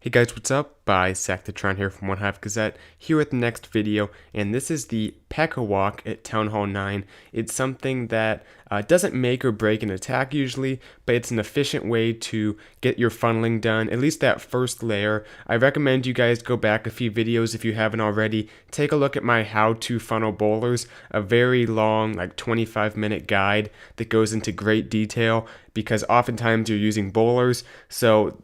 Hey guys, what's up? Bisectatron here from OneHive Gazette, here with the next video, and this is the Pekka walk at Town Hall 9. It's something that doesn't make or break an attack usually, but it's an efficient way to get your funneling done, at least that first layer. I recommend you guys go back a few videos if you haven't already. Take a look at my how to funnel bowlers, a very long, like 25-minute guide that goes into great detail, because oftentimes you're using bowlers, so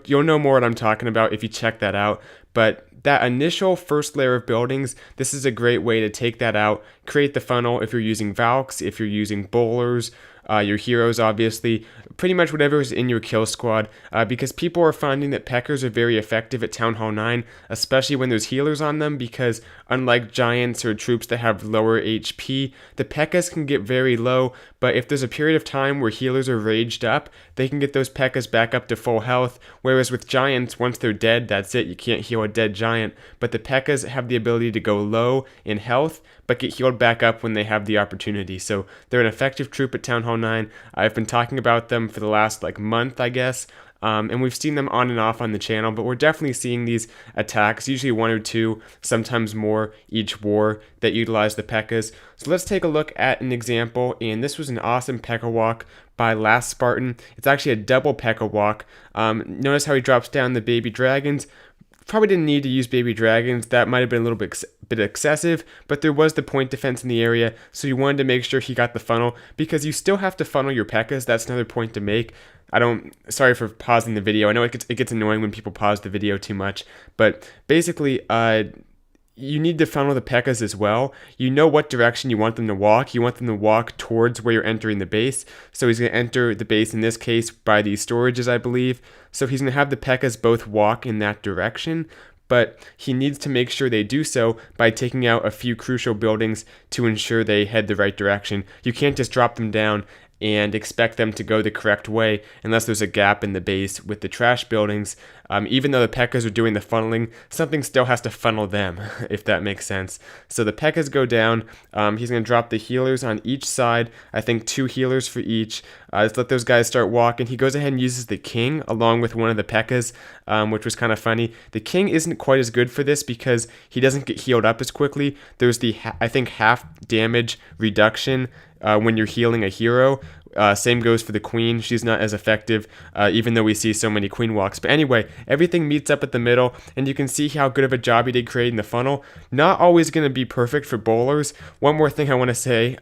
You'll know more what I'm talking about if you check that out. But that initial first layer of buildings, this is a great way to take that out, create the funnel if you're using Valks, if you're using bowlers, your heroes obviously, pretty much whatever is in your kill squad, because people are finding that Pekkas are very effective at Town Hall 9, especially when there's healers on them, because unlike giants or troops that have lower HP, the Pekkas can get very low, but if there's a period of time where healers are raged up, they can get those Pekkas back up to full health, whereas with giants, once they're dead, that's it, you can't heal a dead giant, but the Pekkas have the ability to go low in health, but get healed back up when they have the opportunity. So they're an effective troop at Town Hall 9. I've been talking about them for the last month, I guess. And we've seen them on and off on the channel, but we're definitely seeing these attacks, usually one or two, sometimes more each war, that utilize the Pekkas. So let's take a look at an example, and this was an awesome Pekka walk by Last Spartan. It's actually a double Pekka walk. Notice how he drops down the baby dragons. Probably didn't need to use baby dragons, that might have been a little bit excessive, but there was the point defense in the area, so you wanted to make sure he got the funnel, because you still have to funnel your Pekkas. That's another point to make. Sorry for pausing the video, I know it gets annoying when people pause the video too much, but basically, you need to funnel the Pekkas as well. You know what direction you want them to walk. You want them to walk towards where you're entering the base. So he's going to enter the base, in this case, by these storages, I believe. So he's going to have the Pekkas both walk in that direction, but he needs to make sure they do so by taking out a few crucial buildings to ensure they head the right direction. You can't just drop them down and expect them to go the correct way unless there's a gap in the base with the trash buildings. Even though the Pekkas are doing the funneling, something still has to funnel them, if that makes sense. So the Pekkas go down. He's going to drop the healers on each side. I think 2 healers for each. Let's let those guys start walking. He goes ahead and uses the king along with one of the Pekkas, which was kind of funny. The king isn't quite as good for this because he doesn't get healed up as quickly. There's the, I think, half damage reduction when you're healing a hero. Same goes for the queen. She's not as effective, even though we see so many queen walks. But anyway, everything meets up at the middle, and you can see how good of a job he did creating the funnel. Not always going to be perfect for bowlers. One more thing I want to say.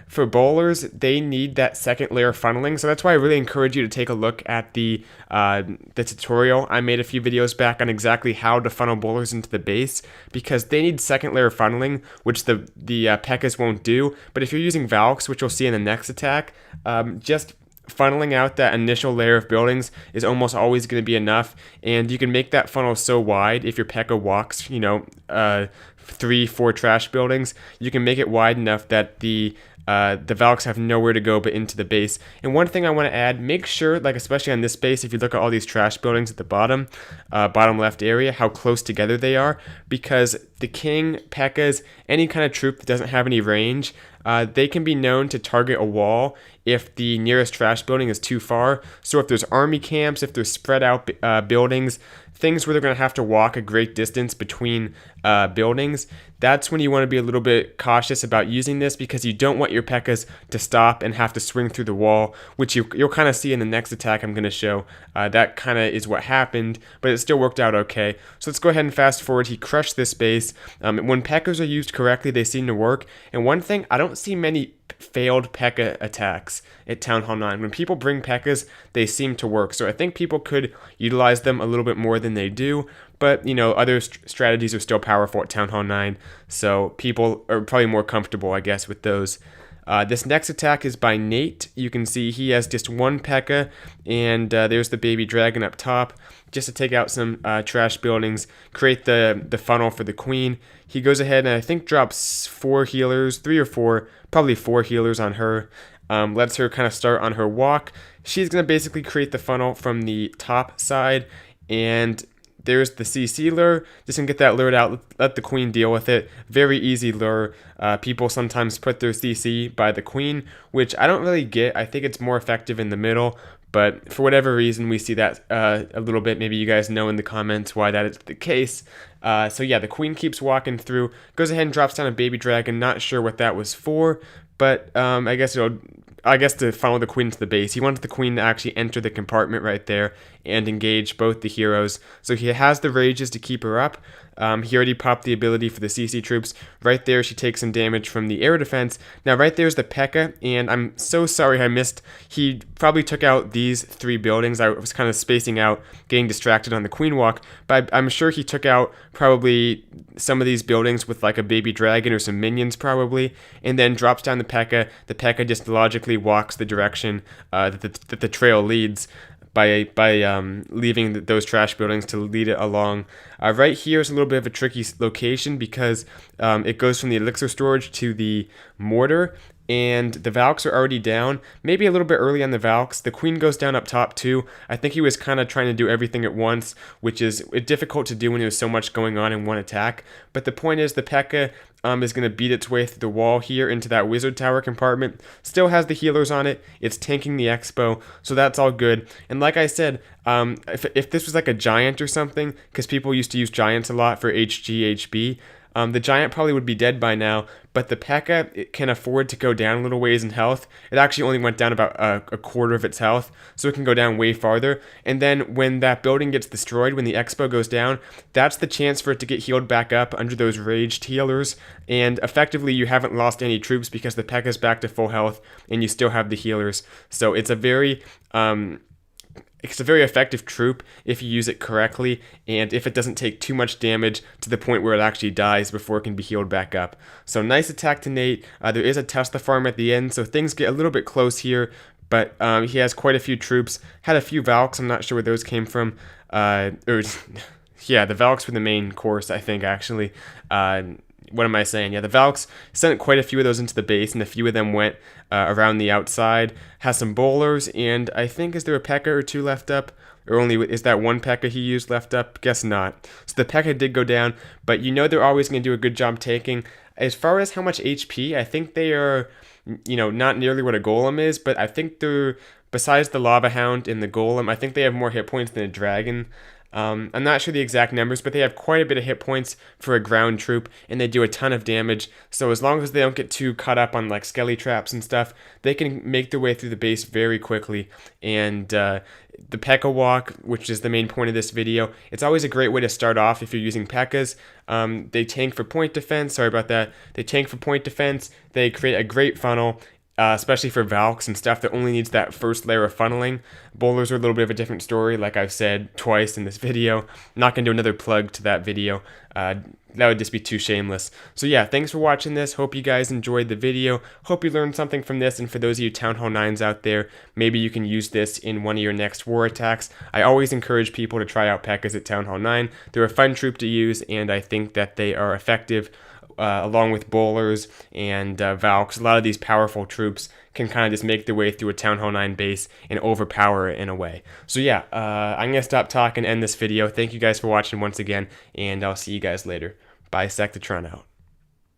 For bowlers, they need that second layer funneling, so that's why I really encourage you to take a look at the tutorial. I made a few videos back on exactly how to funnel bowlers into the base, because they need second layer funneling, which the Pekkas won't do. But if you're using Valks, which you'll see in the next attack, just funneling out that initial layer of buildings is almost always going to be enough, and you can make that funnel so wide if your Pekka walks, 3-4 trash buildings, you can make it wide enough that the Valks have nowhere to go but into the base. And one thing I want to add, make sure, especially on this base, if you look at all these trash buildings at the bottom left area, how close together they are, because the king, Pekkas, any kind of troop that doesn't have any range, they can be known to target a wall if the nearest trash building is too far. So if there's army camps, if there's spread out buildings, things where they're going to have to walk a great distance between buildings, that's when you want to be a little bit cautious about using this, because you don't want your Pekkas to stop and have to swing through the wall, which you'll kind of see in the next attack I'm going to show. That kind of is what happened, but it still worked out okay. So let's go ahead and fast forward. He crushed this base. When Pekkas are used correctly, they seem to work. And one thing, I don't see many failed Pekka attacks at Town Hall 9. When people bring Pekkas, they seem to work. So I think people could utilize them a little bit more than they do. But, other strategies are still powerful at Town Hall 9. So people are probably more comfortable, I guess, with those. This next attack is by Nate. You can see he has just one Pekka, and there's the baby dragon up top, just to take out some trash buildings, create the funnel for the queen. He goes ahead and I think drops 4 healers, 3 or 4, probably 4 healers on her. Lets her kind of start on her walk. She's going to basically create the funnel from the top side, and there's the CC lure. Just gonna get that lured out, let the queen deal with it. Very easy lure. People sometimes put their CC by the queen, which I don't really get. I think it's more effective in the middle, but for whatever reason, we see that a little bit. Maybe you guys know in the comments why that is the case. So yeah, the queen keeps walking through, goes ahead and drops down a baby dragon. Not sure what that was for, but I guess to follow the queen to the base. He wants the queen to actually enter the compartment right there and engage both the heroes. So he has the rages to keep her up. He already popped the ability for the CC troops. Right there, she takes some damage from the air defense. Now, right there's the Pekka, and I'm so sorry I missed. He probably took out these 3 buildings. I was kind of spacing out, getting distracted on the queen walk, but I'm sure he took out probably some of these buildings with like a baby dragon or some minions probably, and then drops down the Pekka. The Pekka just logically walks the direction that the trail leads, by leaving those trash buildings to lead it along. Right here is a little bit of a tricky location because it goes from the elixir storage to the mortar, and the Valks are already down. Maybe a little bit early on the Valks. The queen goes down up top too. I think he was kind of trying to do everything at once, which is difficult to do when there's so much going on in one attack. But the point is, the Pekka is going to beat its way through the wall here into that wizard tower compartment. Still has the healers on it. It's tanking the expo, so that's all good. And like I said, if this was like a giant or something, because people used to use giants a lot for HG, HB, the giant probably would be dead by now, but the Pekka can afford to go down a little ways in health. It actually only went down about a quarter of its health, so it can go down way farther. And then when that building gets destroyed, when the expo goes down, that's the chance for it to get healed back up under those raged healers. And effectively, you haven't lost any troops because the Pekka's back to full health, and you still have the healers. So it's a very effective troop if you use it correctly, and if it doesn't take too much damage to the point where it actually dies before it can be healed back up. So nice attack to Nate. There is a Tesla farm at the end, so things get a little bit close here, but he has quite a few troops. Had a few Valks, I'm not sure where those came from. Yeah, the Valks were the main course, I think, actually. What am I saying? Yeah, the Valks sent quite a few of those into the base, and a few of them went around the outside. Has some bowlers, and I think, is there a Pekka or 2 left up? Or only is that one Pekka he used left up? Guess not. So the Pekka did go down, but you know they're always going to do a good job taking. As far as how much HP, I think they are, not nearly what a golem is, but I think they're, besides the Lava Hound and the golem, I think they have more hit points than a dragon. I'm not sure the exact numbers, but they have quite a bit of hit points for a ground troop, and they do a ton of damage. So as long as they don't get too caught up on like skelly traps and stuff, they can make their way through the base very quickly. And the Pekka walk, which is the main point of this video, it's always a great way to start off if you're using Pekkas. They tank for point defense. Sorry about that. They tank for point defense. They create a great funnel. Especially for Valks and stuff that only needs that first layer of funneling. Bowlers are a little bit of a different story, like I've said twice in this video. I'm not going to do another plug to that video. That would just be too shameless. So yeah, thanks for watching this. Hope you guys enjoyed the video. Hope you learned something from this, and for those of you Town Hall 9s out there, maybe you can use this in one of your next war attacks. I always encourage people to try out Pekkas at Town Hall 9. They're a fun troop to use, and I think that they are effective. Along with bowlers and Valks, a lot of these powerful troops can kind of just make their way through a Town Hall 9 base and overpower it in a way. So yeah, I'm going to stop talking and end this video. Thank you guys for watching once again, and I'll see you guys later. Bisectatron out.